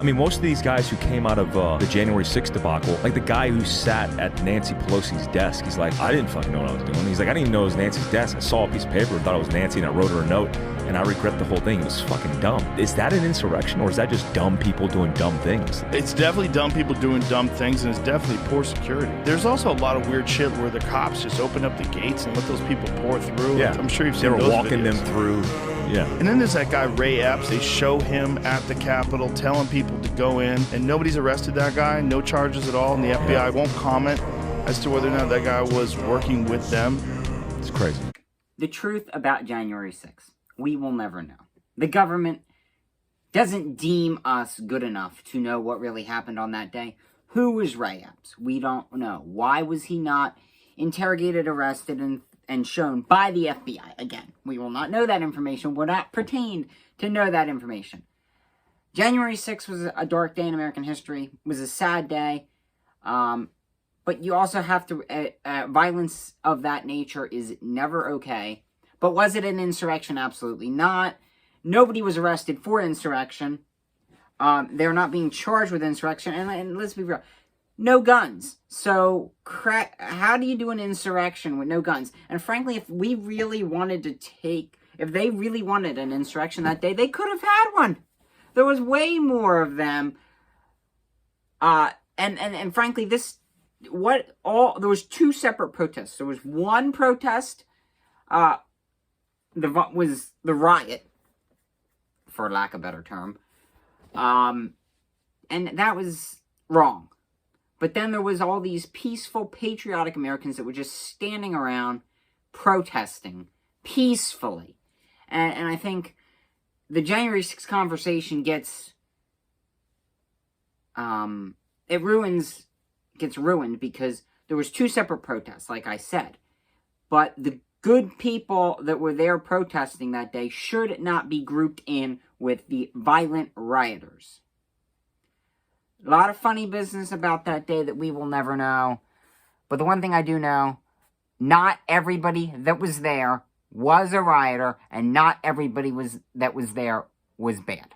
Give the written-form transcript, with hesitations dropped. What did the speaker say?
I mean, most of these guys who came out of the January 6th debacle, like the guy who sat at Nancy Pelosi's desk, he's like, I didn't fucking know what I was doing. He's like, I didn't even know it was Nancy's desk. I saw a piece of paper and thought it was Nancy, and I wrote her a note, and I regret the whole thing. It was fucking dumb. Is that an insurrection, or is that just dumb people doing dumb things? It's definitely dumb people doing dumb things, and it's definitely poor security. There's also a lot of weird shit where the cops just open up the gates and let those people pour through. Yeah. I'm sure you've They seen were those walking videos. them through. Yeah. And then there's that guy, Ray Epps. They show him at the Capitol telling people to go in, and nobody's arrested that guy, no charges at all, and the FBI won't comment as to whether or not that guy was working with them. It's crazy. The truth about January 6th, we will never know. The government doesn't deem us good enough to know what really happened on that day. Who was Ray Epps? We don't know. Why was he not interrogated, arrested, and shown by the FBI? Again, we will not know that information. We're not pertained to know that information. January 6th was a dark day in American history. It was a sad day. But you also have to... violence of that nature is never okay. But was it an insurrection? Absolutely not. Nobody was arrested for insurrection. They're not being charged with insurrection. And let's be real. No guns. So, how do you do an insurrection with no guns? And frankly, if we really wanted to if they really wanted an insurrection that day, they could have had one. There was way more of them. And frankly, there was two separate protests. There was one protest, was the riot, for lack of a better term. And that was wrong. But then there was all these peaceful, patriotic Americans that were just standing around protesting peacefully. And I think the January 6th conversation gets ruined because there was two separate protests, like I said. But the good people that were there protesting that day should not be grouped in with the violent rioters. A lot of funny business about that day that we will never know. But the one thing I do know, not everybody that was there was a rioter, and not everybody that was there was bad.